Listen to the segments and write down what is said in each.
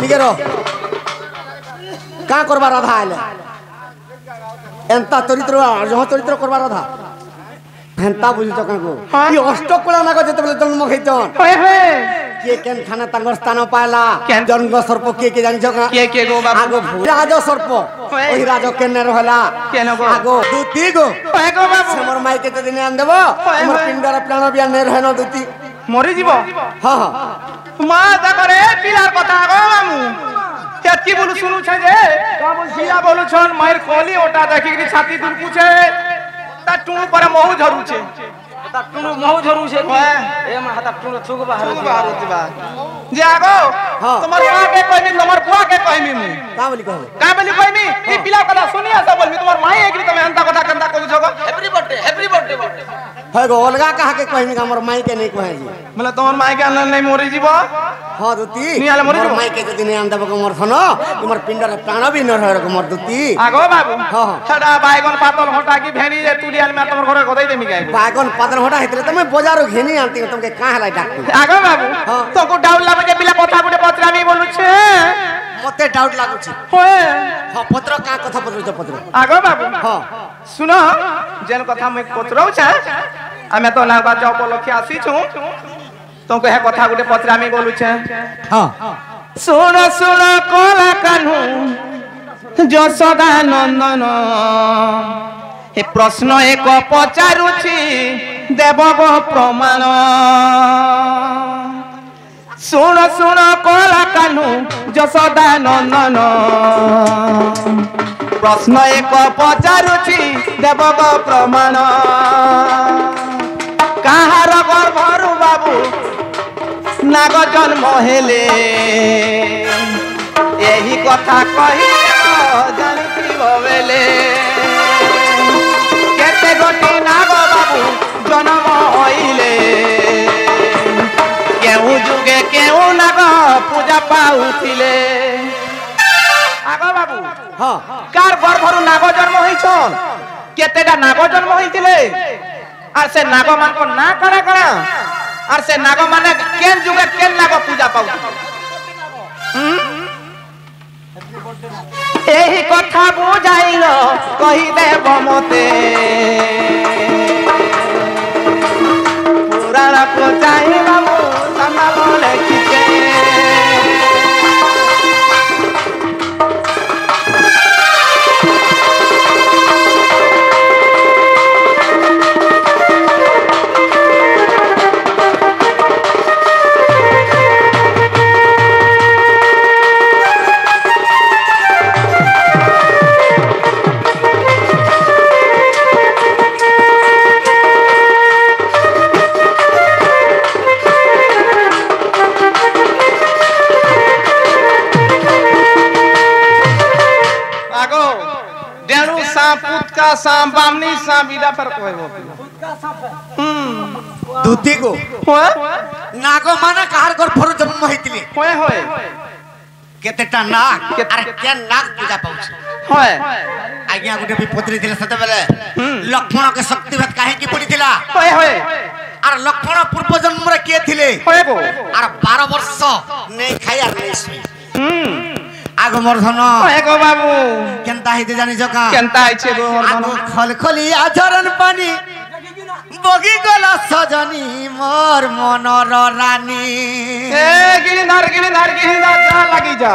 ठीक है का करबा राधा आले एंता चरित्र जो चरित्र करबा राधा हेंता बुझी तो काको ये अष्टकला नाग जते बेले जन्म खैतन के केन खाना तांगर स्थान पायला जंग सर्प के जानि छ के गो बाबू आगो राज सर्प ओहि राज केने रहला केन गो आगो दूती गो बाबू हमर माई के दिन आन देबो हमर पिंडर प्राण बिया ने रहनो दूती मरि जीवो हां हां मा दा करे पिलार कथा गो मामू केतकी बोलु सुनु छ जे का बोल सिया बोलु छन मार खोली ओटा देखि कि छाती दूर पूछे ता टुनु पर महु झरू छे ता टुनु महु झरू छे ए मा हाता टुनु थुग बाहर दिबा जे आगो तमर मा के कहमी तमर बुआ के कहमी मु का बोली कहमी ई पिला कथा सुनिया सब बोलमी तमर माई एकरी तमे अंता कथा कंता कहू छगो हैप्पी बर्थडे है गो अलगा कहा के कहमी हमर माई के नहीं कहे जी मतलब तमर माई के अनल नहीं मोरी जीवो हां दूती नी आले मोरी माई के दिन आन देबो हमर थनो हमर पिंडर प्राण भी न रहे हमर दूती आगो बाबू हां छडा बायगन पातल होटा की भेनी जे तुली आल में तमर घरे गदई देमी गाय बायगन पातल होटा हेतले तमे बाजार घेनी आनती तुमके का हलाई डाक आगो बाबू तो को डाउट लागे बिला कथा गुटे पत्रा मी बोलु छे मते डाउट लागु छी होए हां पत्र का कथा पत्र आगो बाबू हां सुनो जेन कथा मैं पत्रौ छे आमे तो ना बात जाओ लखी आसी छु तो कहे कथा गुटे पत्रा मी बोलु छे हां सुनो सुनो कोला कान्हू যশোদা নন্দন ए प्रश्न एक पचारुछि देवग प्रमाण सुन सुन कोला कान्हू যশোদা नंदन प्रश्न एक पचारुछि देवग प्रमाण काहार गर्भरु बाबू नाग जन्म हेले यही कथा कही जानिथिबो बेले केते गोटी नाग बाबू जन्म होइले केहू जुगे केहू नाग पूजा पाउथिले आगो बाबू हां कार गर्भरु नाग जन्म होइछन केतेडा नाग जन्म होइथिले आर से नाग मान को ना करा करा आर से नाग माने केन जुगे केन नाग पूजा पाउथिले एही कथा बुझाइल कहि देब मते पुराण को चाहिला मु सनाल लेखिके पुतका साम बामनी साम बिदा पर कहबो पुतका साम दूती को होय नागो माने काहार घर फरु जन्म होइतिले होय होय केतेटा नाग अरे के नाग पूजा पाउछ होय आज्ञा गुटे भी पत्री दिले सते बेले लक्ष्मण के शक्तिवत काहे की पड़ीतिला होय होय अरे लक्ष्मण पूर्व जन्म रे के थिले होय गो अरे 12 वर्ष नै खाई आर नै सुई आगो मर्धन एगो बाबू केनता हिते जानि जका केनता आइछे गो मर्धन आगो खलखली आझरन पानी बगी गला सजनी मोर मनर रानी ए गिरिधार जा लागि जा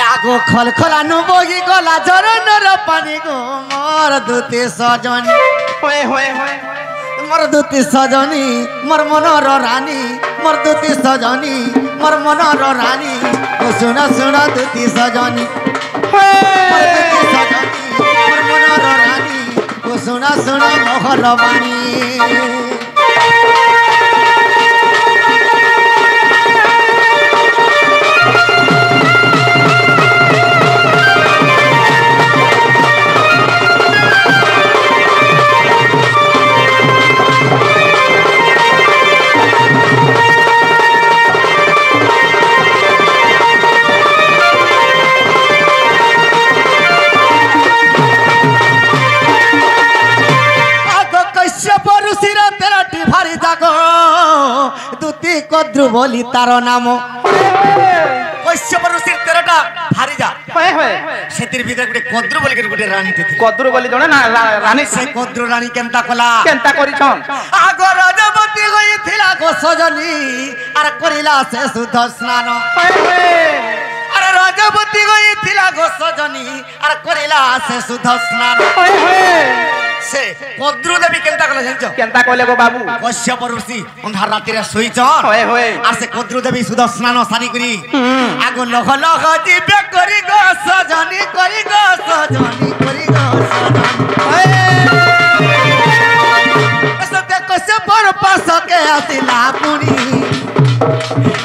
आगो खलखला नु बगी गला झरन र पानी गो मोर दुते सजनी होय होय होय मोर दुते सजनी मोर मनर रानी मोर दुते सजनी मोर मनर रानी ओ सुन सुन दुते सजनी मोर दुते सजनी मोर मनर रानी ओ सुन सुन मोहर बाणी दुती कद्रु बोली तार नाम কশ্যপ ঋষির 13টা ভারি যা হয়ে হয়ে সেতির ভিতরে গোটে কদ্রু বলি গোটে রানী তে কদ্রু বলি জনে না রানী সে কদ্রু রানী কেনতা কলা কেনতা করিছন আগ রজবতী হইছিলা গো সজনী আর করিলা সে শুদ্ধ স্নান আরে রজবতী হইছিলা গো সজনী আর করিলা সে শুদ্ধ স্নান সে কদ্রু দেবী কেনতা কলা জানছো কেনতা কইলে গো বাবু কশ্যপ ঋষি অন্ধার রাতিরে শুইছন হয়ে হয়ে আর সে কদ্রু দেবী শুদ্ধ স্নান সারি করি আগ লহ লহ দিব্য করি গো সজনী করি গো সজনী করি গো সজনী কশ্যপর পাশকে আসিলা পুনি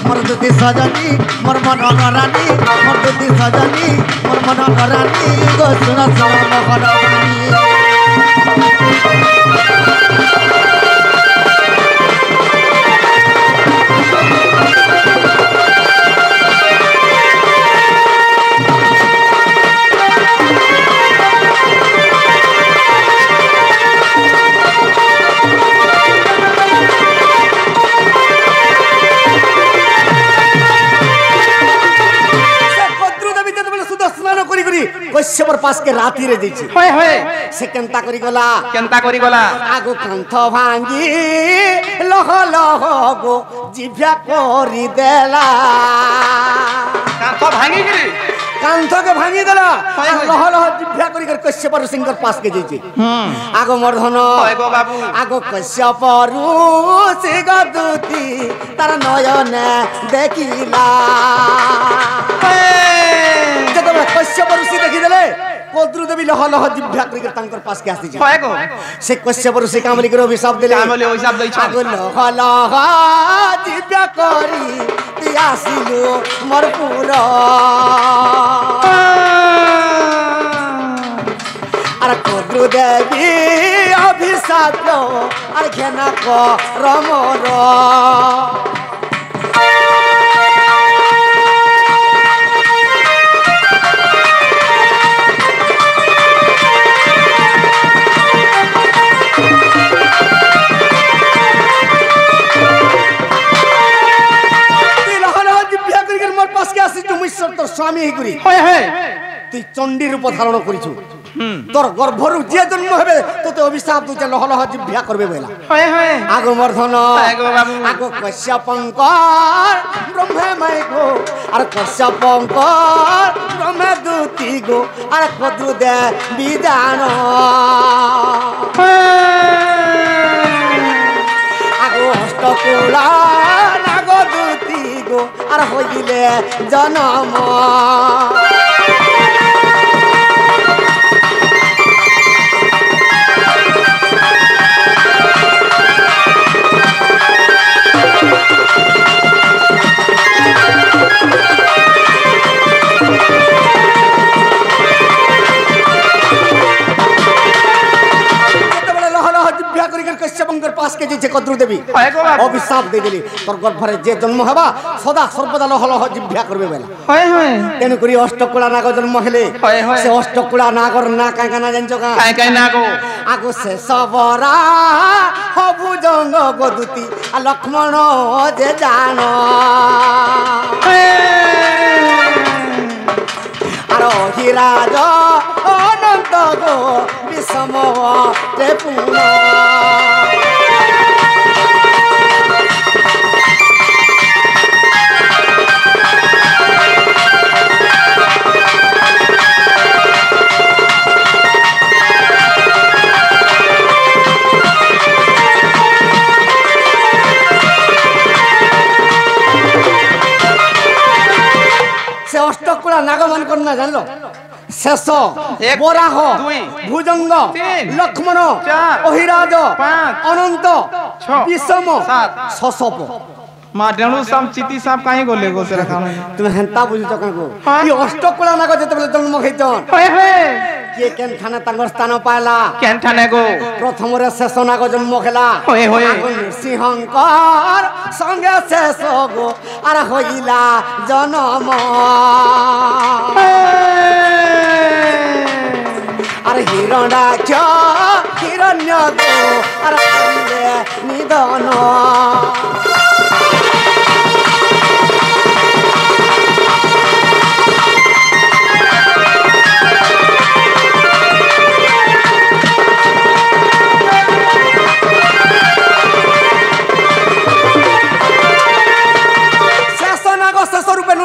মোর দুতি সজনী মোর মন রানী মোর দুতি সজনী মোর মন রানী গো শুন শুন মহর রানী কশ্যপর পাশকে রাতিরে দিছি হয়ে হয়ে সে কেনতা করি গলা কেনতা করি গলা আগু কান্থ ভাঙ্গি লহ লহ গো জিভা করি দেলা কাঁথ ভাঙি গিরি কান্থকে ভাঙি দেলা লহ লহ জিভা করি কশ্যপর সিংহর পাশকে দিছি আগো মর্ধন গো বাবু আগো কশ্যপর সিংহ দুতি তার নয়নে দেখিলা যেতবে কশ্যপ ঋষি দেখিদেলে কদ্রু দেবী লহ লহ জিভা করি তাঙ্কর পাশকে আসিছে হয় গো সে কশ্যপ ঋষি কামলি করে অভিশাপ দিলে কামলি অভিশাপ দেইছ আগো লহ লহ জিভা করি তুই আসিলু মোর পুর আর কদ্রু দেবী অভিশাপ আর ঘেনা রমর স্বামী হইকরি তুই চণ্ডী রূপ ধারণ করিছু তোর গর্ভরু যে জন্ম হবে তোতে অভিশাপ দুতে লহ লহ জিভ্যা করবে বলা আগো মর্ধন আগো কশ্যপঙ্কর ব্রহ্মে মাই গো আর কশ্যপঙ্কর ব্রহ্মে দুতি গো আর কদ্রু দে বিধান আগো অষ্টকুলা নাগো দুতি গো আর হইলে জনম কশ্যপঙ্কর পাশকে যে কদ্রু দেবী অভিশাপ দিয়ে দিলি তোর গর্ভরে যে জন্ম হবা সদা সর্বদা লহ লহ জিভ্যা করবে বেলা তেণু করি অষ্টকুড়া নাগ জন্ম হলে সে অষ্টকুড়া নাগর না কাঁকা না জানছ আগো সে সবরা হবুজঙ্গ গদুতি আর লক্ষ্মণ যে জান আর অহিরাজ অনন্ত গো বিষম পুন সে অষ্টকুড়া নাগমান কন্যা জানলো শেষ বরাহ ভুজঙ্গ লক্ষ্মণ অহিরাজ অনন্ত বিষম শশপ মা ডেণু সাম চিতি সাপ কাহি গলে গো সেরা কাম তুমি হেন্তা বুঝিছ কাকু ই অষ্টকুড়া নাগ যেতবেলে জন্ম হইতন কে কেন থানা তাঙ্গর স্থান পাইলা কেন থানে গো প্রথমরে শেষ নাগ জন্ম খেলা নৃসিংহঙ্কর সঙ্গে শেষ গো আর হইলা জনম আর হিরণাক্ষ হিরণ্য গো আর নিধন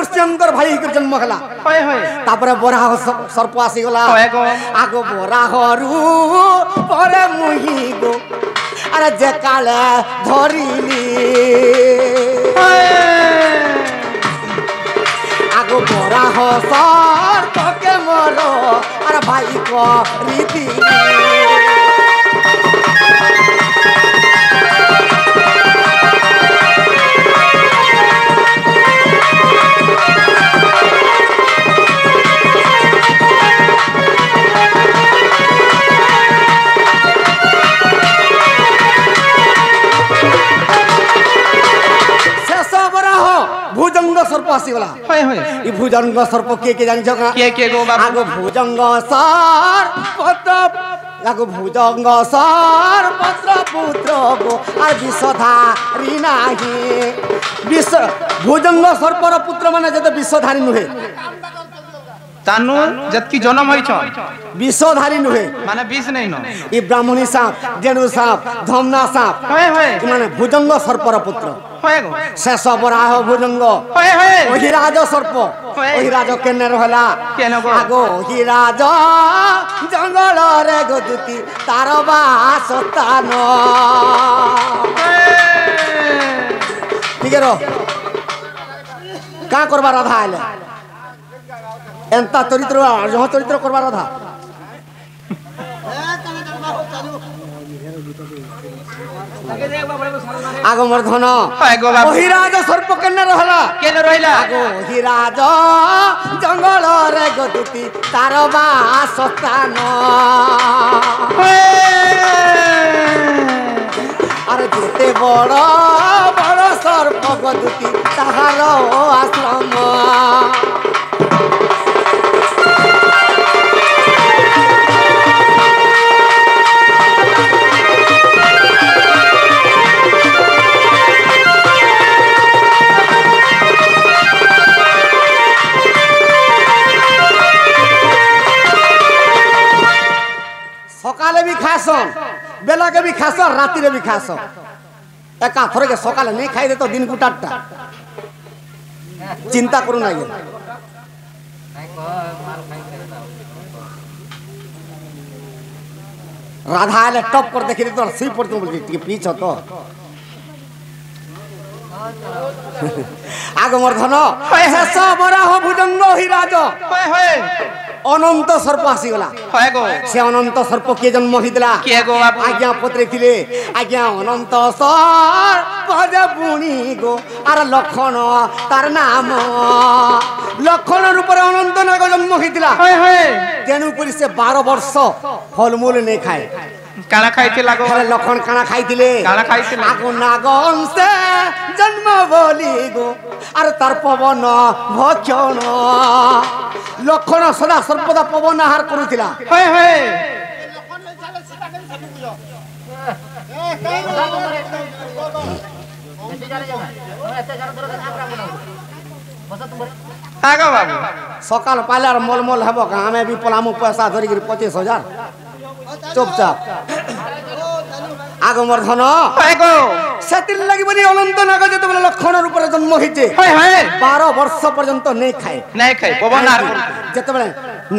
नृसिंहर भाई कर जन्म हला होय होय तापर बराह सर्प आसी गला होय गो आगो बराहरु परे मुही गो अरे जे काले धरिली आगो बराह सर्प के मरो अरे भाई को रीति भुजंग सर्प आसीगला होय होय ई भुजंग सर्प के जानि जका के गो बाबू आगो भुजंग सर्प आगो भुजंग सर्प पुत्र गो आ विषधारी नाही विष भुजंग सर्पर पुत्र माने जते विषधारी नुहे तानु जतकी जन्म होई छ विषधारी नुहे माने विष नहीं न ई ब्राह्मणी सांप जेनु सांप धमना सांप होय होय माने भुजंग सर्पर पुत्र होय गो शेष बराह भुजंग होय होय ओहि राज सर्प ओहि राज केने रहला केने गो आगो ओहि राज जंगल रे गदुती तार बास स्थान ठीक है रो का करबा राधा आले एंता चरित्र जो चरित्र करबा राधा आगो मर्धन ओहि राज सर्प केने रहला आगो ओहि राज जंगल रे गदुती तार बास स्थान अरे जेते बड़ बड़ सर्प गदुती ताहार आश्रम सकाले भी खासन बेला के भी खासन राति रे भी खासन एका थोड़े के सकाले नहीं खाई दे तो दिन गुटाटा चिंता करू ना ये राधा आले टप कर देखी तो सुई पड़ तुम बोल पीछ तो आगो मर्धन शेष बराह भुजंग ही राज होय होय अनंत सर्प आसीगला होय गो से अनंत सर्प के जन्म होइतला के गो बाबू आज्ञा पत्रे थिले आज्ञा अनंत सर्प जे बुणी गो आर लक्षण तार नाम लक्षण रूप रे अनंत नाग जन्म होइतला होय होय तेनु परि से 12 वर्ष फलमूल नहीं खाए काला खाइते लागो अरे लक्षण काना खाइतिले काला खाइते आगो नाग अंशे जन्म बोली गो आर तार पवन भक्षण लक्षण सदा सर्वदा पवन आहार करुथिला होय होय आगो बाबू सकाल पाले आर मलमल हेबो का हमें भी पलामु पैसा धरि 25,000 चुपचाप आगो मर्धन आगो सेतिर लागि बनी अनंत नाग जते बेला लक्षण रूप रे जन्म होइते होय होय 12 वर्ष पर्यंत नहीं खाए पवन आर जते बेला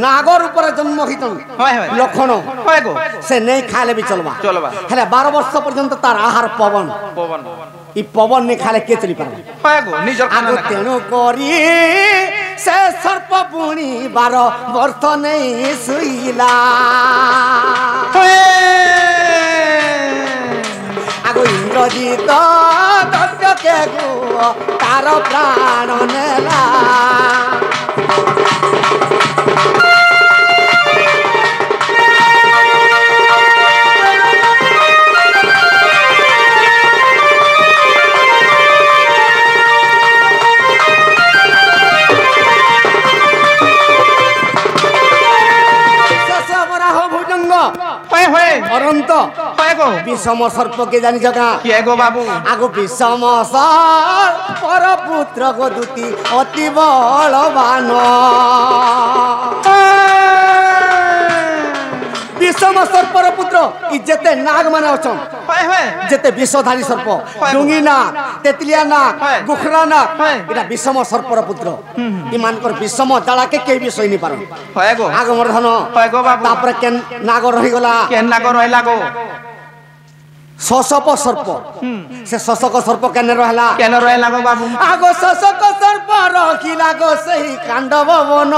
नाग रूप रे जन्म होइतन होय होय लक्षण होय गो से नहीं खाले भी चलबा हेले 12 वर्ष पर्यंत तार आहार पवन ई पवन नहीं खाले के चली पारे होय गो निजर आगो तेनु करी से सर्प बुणी 12 वर्ष नहीं सुइला आगो इंद्रजीत दत्त के गो तार प्राण नेला अनंत विषम सर्प के जानी जगह गो बाबू आगो विषम सर्पर पुत्र गदुती अति बलवान विषम सर्पर पुत्र इ जेते नाग माने अछन जेते विषधारी सर्प डुंगी नाग तेतलिया नाग गुखरा नाग इटा विषम सर्पर पुत्र इ मानकर विषम जला के भी सही नहीं पारो आग मर्धन तापर केन नाग रही गला केन नाग रहला गो शशक सर्प से शशक सर्प केन रहला गो बाबू आगो शशक सर्प रखिला गो सही कांडव वन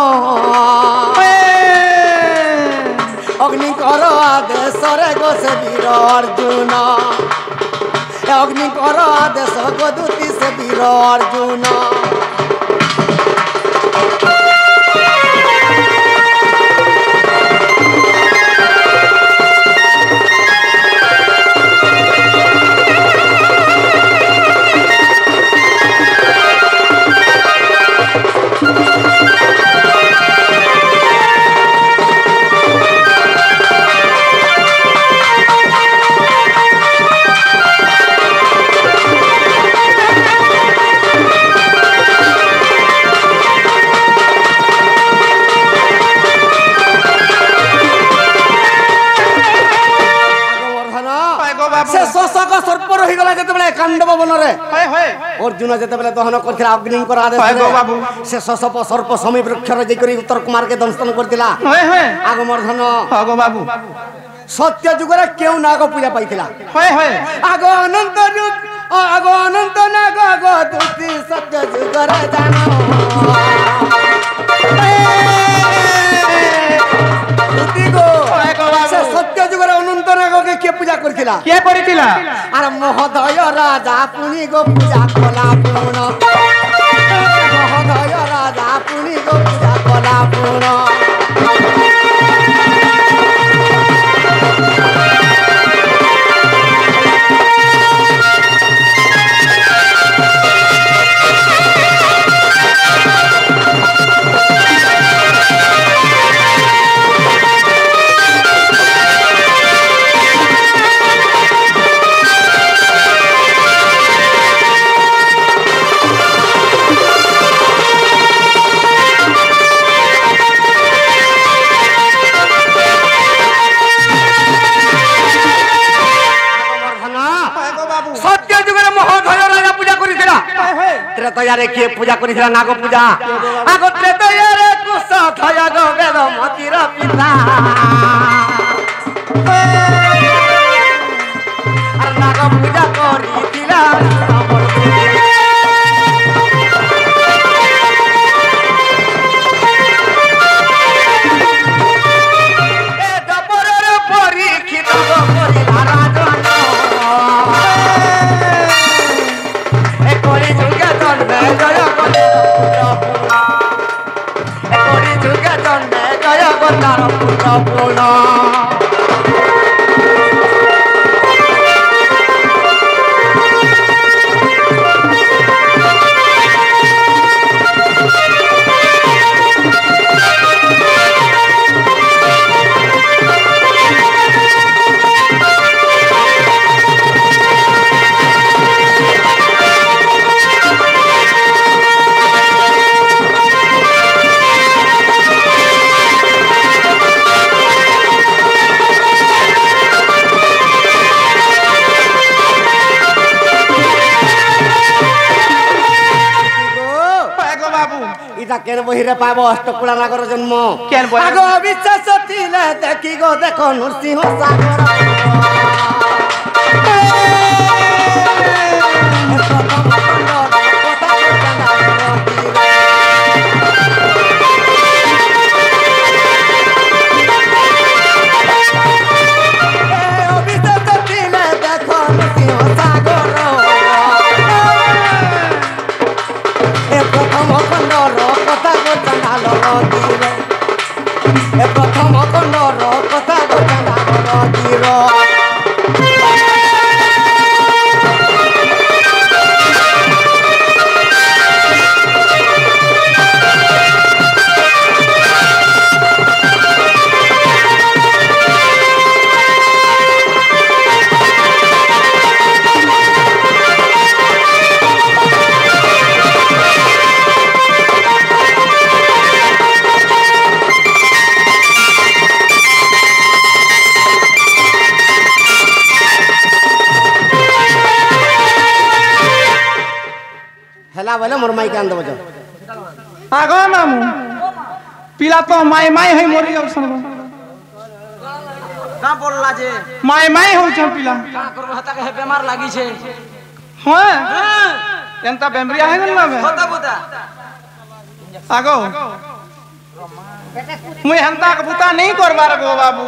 अग्नि कर आदेश रे गो से वीर अर्जुन अग्नि कर आदेश गो दूती से वीर अर्जुन कांडव वन अर्जुन जिते दहन कर अग्नि आदेश से शशप सर्प समी वृक्ष उत्तर कुमार के दंशन करथिला आग मर्धन बाबू सत्य जुगर क्यों नाग पूजा पाइथिला आग अनंत नाग आग दुति सत्य जुगर जानो सत्य जुगर अनंत नाग के पूजा करथिला अरे महोदय राजा पुनी गो पूजा कला पूर्ण महोदय राजा पुनी गो पूजा कला पूर्ण त्रेतयारे किए पूजा करिथिला नाग पूजा आग त्रेतयारे कुश थया गो वेद मतिर पिता अरे नाग पूजा करिथिला ए दपरर परीक्षित गो करिला राजन केन बहिरे पाबो अष्टकुला नागर जन्म आग अविश्वास थिले देखि गो देखो नृसिंह सागर प्रथम खंडर कथा ହେଲା ବୋଲେ ମୋର ମାଇ କାନ ଦବ ଆଗ ମାମୁ ପିଲା ତ ମାଇ ମାଇ ହେଇ ମରି ଯାଉଛନ୍ का बोलला जे माय माय होछन पिला का करबो हता के बीमार लागी छे हां एंता बेमरिया है गन में होता बुता आगो मुई हंता के बुता नहीं करबार गो बाबू